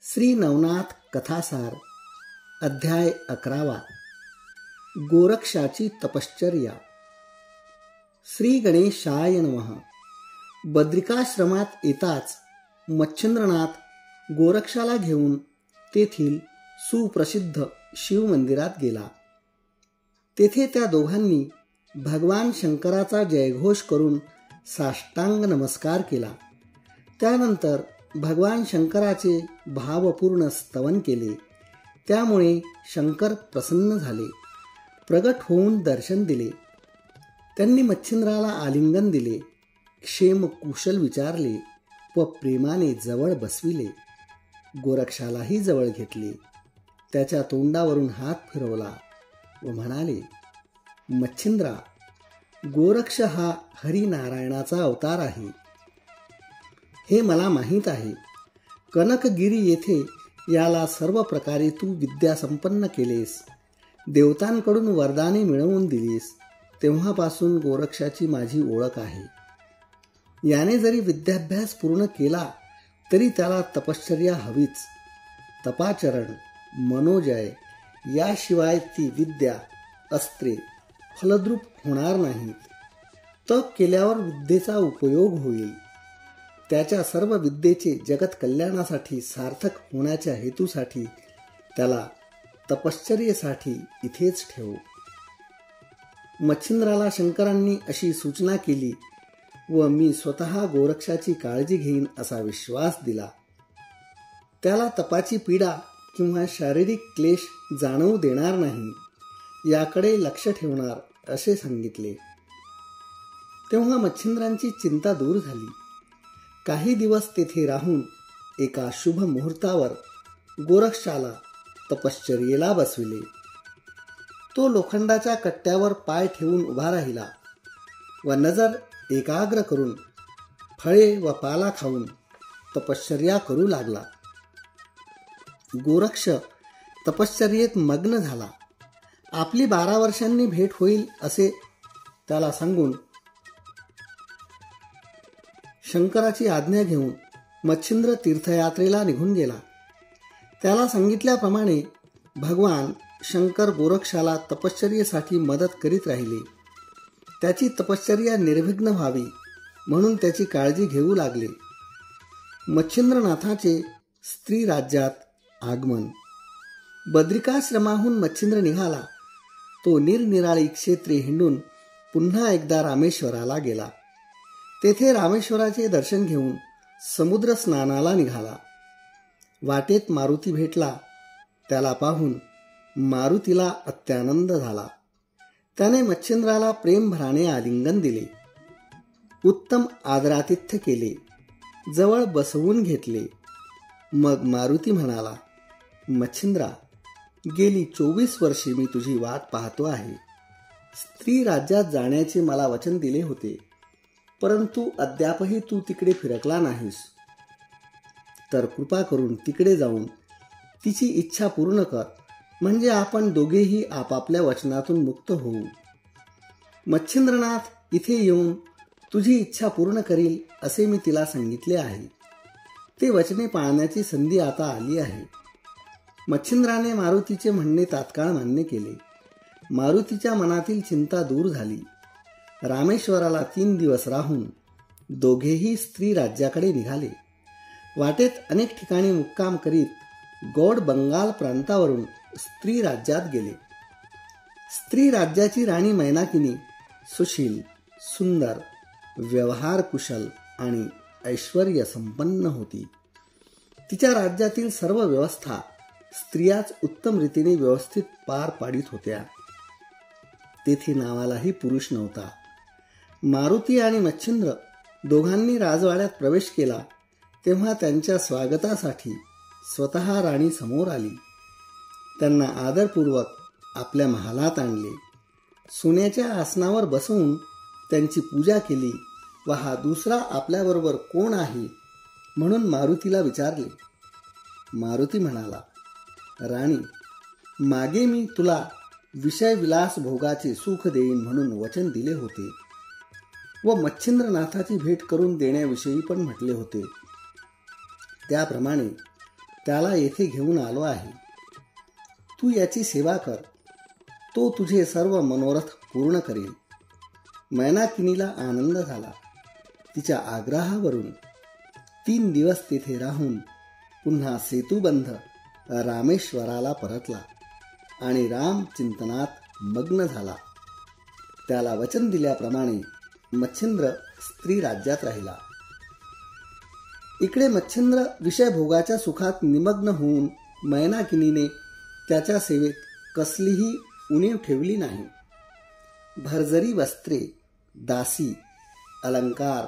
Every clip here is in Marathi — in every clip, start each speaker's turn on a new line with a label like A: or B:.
A: श्री नवनाथ कथासार अध्याय 11 गोरक्षाची तपश्चर्या. श्री गणेशाय नमः. बद्रिकाश्रमात येताच मच्छिंद्रनाथ गोरक्षाला घेऊन तेथील सुप्रसिद्ध शिवमंदिरात गेला. तेथे त्या दोघांनी भगवान शंकराचा जयघोष करून साष्टांग नमस्कार केला. त्यानंतर भगवान शंकराचे भावपूर्ण स्तवन केले. त्यामुळे शंकर प्रसन्न झाले. प्रगट होऊन दर्शन दिले. त्यांनी मच्छिंद्राला आलिंगन दिले. क्षेम कुशल विचारले व प्रेमाने जवळ बसविले. गोरक्षालाही जवळ घेतले. त्याच्या तोंडावरून हात फिरवला व म्हणाले, मच्छिंद्रा, गोरक्ष हा हरिनारायणाचा अवतार आहे, हे मला माहीत आहे. कनकगिरी येथे याला सर्व प्रकारे तू विद्या संपन्न केलेस, देवतांकडून वरदाने मिळवून दिलीस. तेव्हापासून गोरक्षाची माझी ओळख आहे. याने जरी विद्याभ्यास पूर्ण केला तरी त्याला तपश्चर्या हवीच. तपाचरण, मनोजय याशिवाय ती विद्या, अस्त्रे फलद्रूप होणार नाहीत. तप केल्यावर विद्येचा उपयोग होईल. त्याच्या सर्व विद्येचे जगत कल्याणासाठी सार्थक होण्याच्या हेतूसाठी त्याला तपश्चर्येसाठी इथेच ठेव. मच्छिंद्राला शंकरांनी अशी सूचना केली व मी स्वतः गोरक्षाची काळजी घेईन असा विश्वास दिला. त्याला तपाची पीडा किंवा शारीरिक क्लेश जाणवू देणार नाही याकडे लक्ष ठेवणार असे सांगितले. तेव्हा मच्छिंद्रांची चिंता दूर झाली. काही दिवस तेथे राहून एका शुभ मुहूर्तावर गोरक्षाला तपश्चर्येला बसविले. तो लोखंडाच्या कट्ट्यावर पाय ठेवून उभा राहिला व नजर एकाग्र करून फळे व पाला खाऊन तपश्चर्या करू लागला. गोरक्ष तपश्चर्येत मग्न झाला. आपली 12 वर्षांनी भेट होईल असे त्याला सांगून शंकराची आज्ञा घेऊन मच्छिंद्र तीर्थयात्रेला निघून गेला. त्याला सांगितल्याप्रमाणे भगवान शंकर गोरक्षाला तपश्चर्येसाठी मदत करीत राहिले. त्याची तपश्चर्या निर्विघ्न व्हावी म्हणून त्याची काळजी घेऊ लागले. मच्छिंद्रनाथाचे स्त्री राज्यात आगमन. बद्रिकाश्रमाहून मच्छिंद्र निघाला. तो निरनिराळी क्षेत्रे हिंडून पुन्हा एकदा रामेश्वराला गेला. तेथे रामेश्वराचे दर्शन घेऊन समुद्र स्नानाला निघाला. वाटेत मारुती भेटला. त्याला पाहून मारुतीला अत्यानंद झाला. त्याने मच्छिंद्राला प्रेमभराने आलिंगन दिले. उत्तम आदरातिथ्य केले. जवळ बसवून घेतले. मग मारुती म्हणाला, मच्छिंद्रा, गेली 24 वर्षे मी तुझी वाट पाहतो आहे. स्त्री राज्यात जाण्याचे मला वचन दिले होते, परंतु अद्यापही तू तिकडे फिरकला नाहीस. तर कृपा करून तिकडे जाऊन तिची इच्छा पूर्ण कर, म्हणजे आपण दोघेही आपापल्या वचनातून मुक्त होऊ. मच्छिंद्रनाथ इथे येऊन तुझी इच्छा पूर्ण करील असे मी तिला सांगितले आहे. ते वचने पाळण्याची संधी आता आली आहे. मच्छिंद्राने मारुतीचे म्हणणे तात्काळ मान्य केले. मारुतीच्या मनातील चिंता दूर झाली. रामेश्वराला 3 दिवस राहून दोघेही स्त्री राज्याकडे निघाले. वाटेत अनेक ठिकाणी मुक्काम करीत गौड बंगाल प्रांतावरून स्त्री राज्यात गेले. स्त्री राज्याची राणी मैनाकिनी सुशील, सुंदर, व्यवहार कुशल आणि ऐश्वर्य संपन्न होती. तिच्या राज्यातील सर्व व्यवस्था स्त्रियाच उत्तम रीतीने व्यवस्थित पार पाडित होत्या. तेथे नावालाही पुरुष नव्हता. मारुती आणि मच्छिंद्र दोघांनी राजवाड्यात प्रवेश केला तेव्हा त्यांच्या स्वागतासाठी स्वतः राणी समोर आली. त्यांना आदरपूर्वक आपल्या महालात आणले. सोन्याच्या आसनावर बसवून त्यांची पूजा केली व हा दुसरा आपल्याबरोबर कोण आहे म्हणून मारुतीला विचारले. मारुती म्हणाला, राणी, मागे मी तुला विषय विलास भोगाचे सुख देईन म्हणून वचन दिले होते व मच्छिंद्रनाथाची भेट करून देण्याविषयी पण म्हटले होते. त्याप्रमाणे त्याला येथे घेऊन आलो आहे. तू याची सेवा कर, तो तुझे सर्व मनोरथ पूर्ण करेल. मैनाकिनीला आनंद झाला. तिच्या आग्रहावरून 3 दिवस तेथे राहून पुन्हा सेतुबंध रामेश्वराला परतला आणि राम चिंतनात मग्न झाला. त्याला वचन दिल्याप्रमाणे मच्छिंद्र स्त्री राज्यात राहिला. इकडे मच्छिंद्र विषयभोगाच्या सुखात निमग्न होऊन मैनाकिनीने त्याच्या सेवेत कसलीही उणीव ठेवली नाही. भरजरी वस्त्रे, दासी, अलंकार,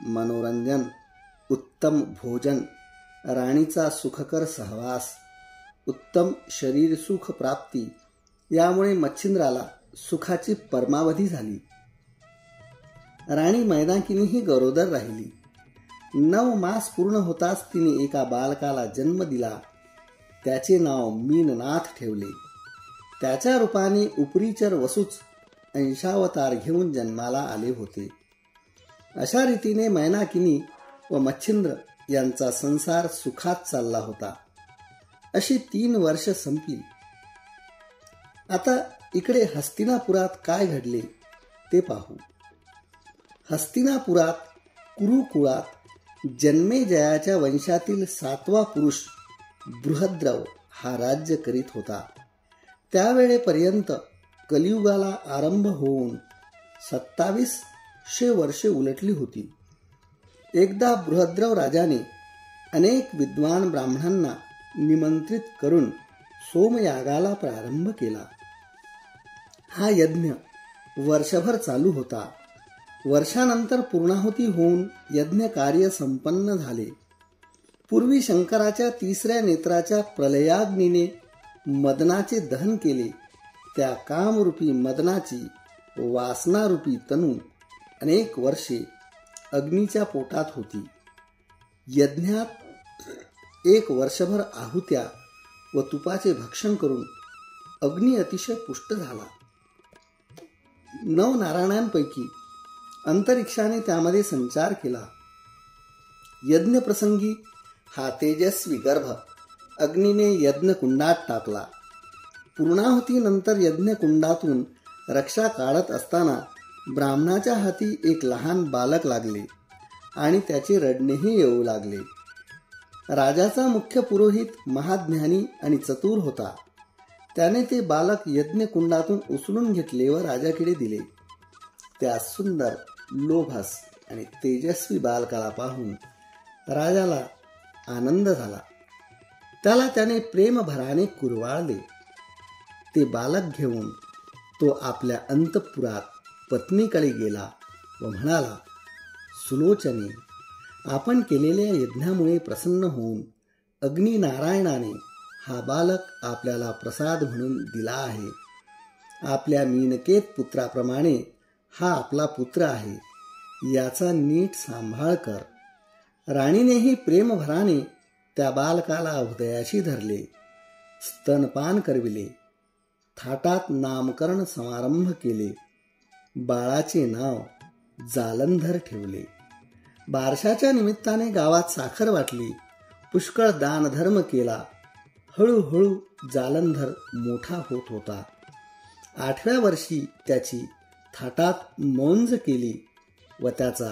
A: मनोरंजन, उत्तम भोजन, राणीचा सुखकर सहवास, उत्तम शरीर सुख प्राप्ती यामुळे मच्छिंद्राला सुखाची परमावधी झाली. राणी मैनाकिनीही गरोदर राहिली. 9 मास पूर्ण होताच तिने एका बालकाला जन्म दिला. त्याचे नाव मीननाथ ठेवले. त्याच्या रूपाने उपरीचर वसूच अंशावतार घेऊन जन्माला आले होते. अशा रीतीने मैनाकिनी व मच्छिंद्र यांचा संसार सुखात चालला होता. अशी 3 वर्ष संपली. आता इकडे हस्तिनापुरात काय घडले ते पाहू. हस्तिनापुरात कुरुकुळात जन्मेजयाच्या वंशातील 7वा पुरुष बृहद्रव हा राज्य करीत होता. त्यावेळेपर्यंत कलियुगाला आरंभ होऊन 2700 वर्षे उलटली होती. एकदा बृहद्रव राजाने अनेक विद्वान ब्राह्मणांना निमंत्रित करून सोमयागाला प्रारंभ केला. हा यज्ञ वर्षभर चालू होता. वर्षानंतर पूर्णाहुती होऊन यज्ञ कार्य संपन्न झाले. पूर्वी शंकराच्या 3ऱ्या नेत्राच्या प्रलयाग्नीने मदनाचे दहन केले. त्या कामरूपी मदनाची वासनारूपी तनू अनेक वर्षे अग्नीच्या पोटात होती. यज्ञात 1 वर्षभर आहुत्या व तुपाचे भक्षण करून अग्नी अतिशय पुष्ट झाला. 9 नारायणांपैकी अंतरिक्षाने त्यामध्ये संचार केला. यज्ञप्रसंगी हा तेजस्वी गर्भ अग्नीने यज्ञकुंडात टाकला. पूर्णाहुतीनंतर यज्ञकुंडातून रक्षा काढत असताना ब्राह्मणाच्या हाती एक लहान बालक लागले आणि त्याचे रडणेही येऊ लागले. राजाचा मुख्य पुरोहित महाज्ञानी आणि चतुर होता. त्याने ते बालक यज्ञकुंडातून उचलून घेतले व राजाकडे दिले. त्या सुंदर, लोभस आणि तेजस्वी बालकाला पाहून राजाला आनंद झाला. त्याला त्याने प्रेमभराने कुरवाळले. ते बालक घेऊन तो आपल्या अंतःपुरात पत्नीकडे गेला व म्हणाला, सुलोचने, आपण केलेल्या यज्ञामुळे प्रसन्न होऊन अग्नी नारायणाने हा बालक आपल्याला प्रसाद म्हणून दिला आहे. आपल्या मीनकेत पुत्राप्रमाणे हा आपला पुत्र आहे. याचा नीट सांभाळ कर. राणीनेही प्रेमभराने त्या बालकाला हृदयाशी धरले, स्तनपान करविले, थाटात नामकरण समारंभ केले. बाळाचे नाव जालंधर ठेवले. बारशाच्या निमित्ताने गावात साखर वाटली. पुष्कळ दानधर्म केला. हळूहळू जालंधर मोठा होत होता. 8व्या वर्षी त्याची थाटात मौंज केली व त्याचा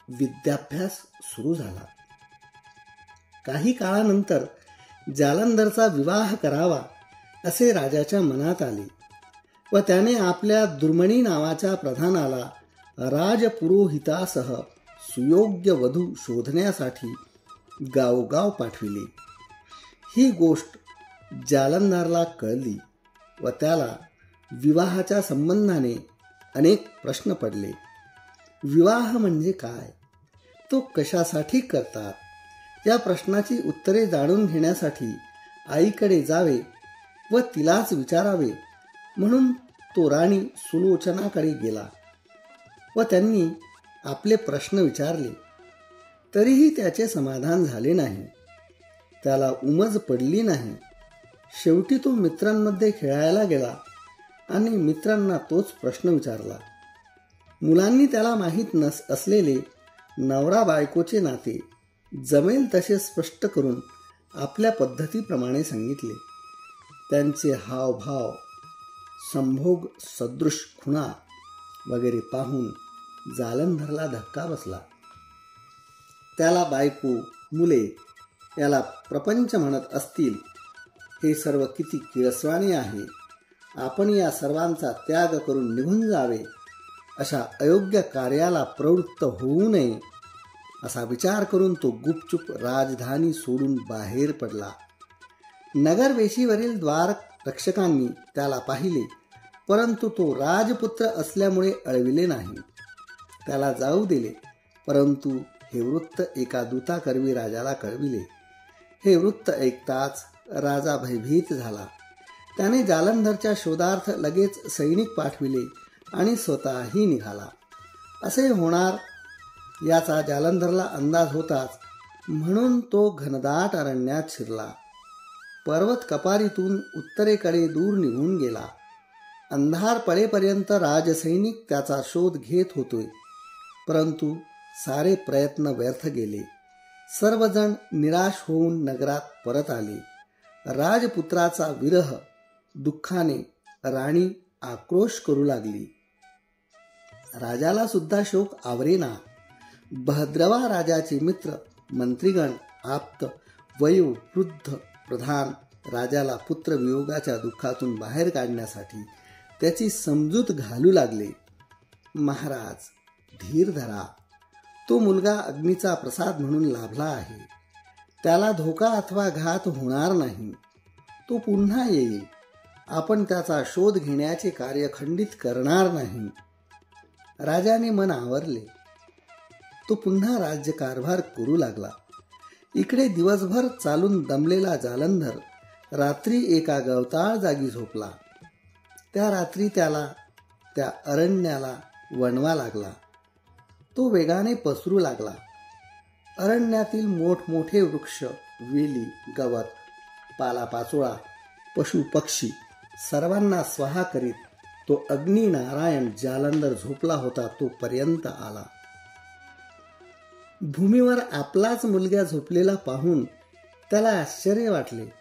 A: विद्याभ्यास सुरू झाला. काही काळानंतर जालंधरचा विवाह करावा असे राजाच्या मनात आले व त्याने आपल्या दुर्मणी नावाच्या प्रधानाला राजपुरोहितासह सुयोग्य वधू शोधण्यासाठी गावोगाव पाठविले. ही गोष्ट जालंधरला कळली व त्याला विवाहाच्या संबंधाने अनेक प्रश्न पडले. विवाह म्हणजे काय? तो कशासाठी करतात? या प्रश्नाची उत्तरे जाणून घेण्यासाठी आईकडे जावे व तिलाच विचारावे म्हणून तो राणी सुलोचनाकडे गेला व त्यांनी आपले प्रश्न विचारले. तरीही त्याचे समाधान झाले नाही. त्याला उमज पडली नाही. शेवटी तो मित्रांमध्ये खेळायला गेला आणि मित्रांना तोच प्रश्न विचारला. मुलांनी त्याला माहीत असलेले नवरा बायकोचे नाते जमेल तसे स्पष्ट करून आपल्या पद्धतीप्रमाणे सांगितले. त्यांचे हावभाव, संभोग सदृश खुणा वगैरे पाहून जालंधरला धक्का बसला. त्याला बायको, मुले याला प्रपंच म्हणत असतील, हे सर्व किती किळसवाणे आहे. आपण या सर्वांचा त्याग करून निघून जावे, अशा अयोग्य कार्याला प्रवृत्त होऊ नये, असा विचार करून तो गुपचूप राजधानी सोडून बाहेर पडला. नगरवेशीवरील द्वार रक्षकांनी त्याला पाहिले, परंतु तो राजपुत्र असल्यामुळे अळविले नाही. त्याला जाऊ दिले, परंतु हे वृत्त एका दूताकरवी राजाला कळविले. हे वृत्त ऐकताच राजा भयभीत झाला. त्याने जालंधरच्या शोधार्थ लगेच सैनिक पाठविले आणि स्वतःही निघाला. असे होणार याचा जालंधरला अंदाज होताच, म्हणून तो घनदाट अरण्यात शिरला. पर्वत कपारीतून उत्तरेकडे दूर निघून गेला. अंधार पडेपर्यंत राजसैनिक त्याचा शोध घेत होते, परंतु सारे प्रयत्न व्यर्थ गेले. सर्वजण निराश होऊन नगरात परत आले. राजपुत्राचा विरह दुःखाने राणी आक्रोश करू लागली. राजाला सुद्धा शोक आवरेना. भद्रवा राजाचे मित्र, मंत्रीगण, आप्त, वयोवृद्ध प्रधान राजाला पुत्र वियोगाच्या दुःखातून बाहेर काढण्यासाठी त्याची समजूत घालू लागले. महाराज, धीर धरा. तो मुलगा अग्नीचा प्रसाद म्हणून लाभला आहे. त्याला धोका अथवा घात होणार नाही. तो पुन्हा येईल. आपण त्याचा शोध घेण्याचे कार्य खंडित करणार नाही. राजाने मन आवरले. तो पुन्हा राज्यकारभार करू लागला. इकडे दिवसभर चालून दमलेला जालंधर रात्री एका गवताळ जागी झोपला. त्या रात्री त्याला त्या अरण्याला वणवा लागला. तो वेगाने पसरू लागला. अरण्यातील मोठमोठे वृक्ष, वेली, गवत, पालापाचोळा, पशु पक्षी सर्वांना स्वाहा करीत तो अग्निनारायण जालंधर झोपला होता तोपर्यंत आला. भूमीवर आपलाच मुलगा झोपलेला पाहून त्याला आश्चर्य वाटले.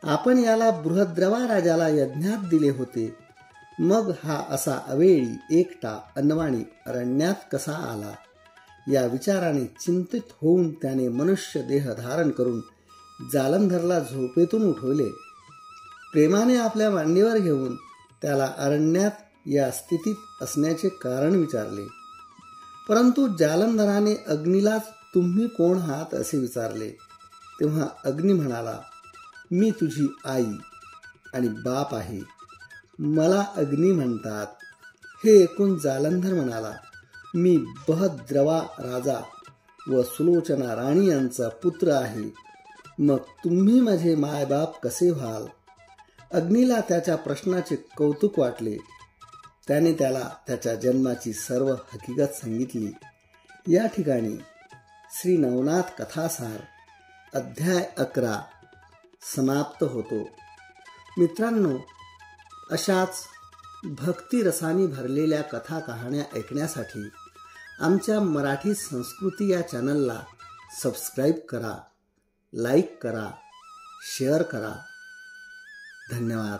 A: आपण याला बृहद्रवा राजाला यज्ञात दिले होते, मग हा असा अवेळी एकटा अनवाणी अरण्यात कसा आला? या विचाराने चिंतित होऊन त्याने मनुष्य देह धारण करून जालंधरला झोपेतून उठवले. प्रेमाने आपल्या मांडीवर घेऊन त्याला अरण्यात या स्थितीत असण्याचे कारण विचारले. परंतु जालंधराने अग्नीलाच तुम्ही कोण आहात असे विचारले. तेव्हा अग्नी म्हणाला, मी तुझी आई आणि बाप आहे. मला अग्नी म्हणतात. हे ऐकून जालंधर म्हणाला, मी बहद्रवा राजा व सुलोचना राणी यांचा पुत्र आहे. मग तुम्ही माझे मायबाप कसे व्हाल? अग्नीला त्याच्या प्रश्नाचे कौतुक वाटले. त्याने त्याला त्याच्या जन्माची सर्व हकीकत सांगितली. या ठिकाणी श्री नवनाथ कथासार अध्याय 11 समाप्त होतो. मित्रांनो, अशाच भक्तिरसाने भरलेल्या कथा कहाण्या ऐकण्यासाठी आमच्या मराठी संस्कृती या चॅनलला सबस्क्राईब करा, लाईक करा, शेअर करा. धन्यवाद.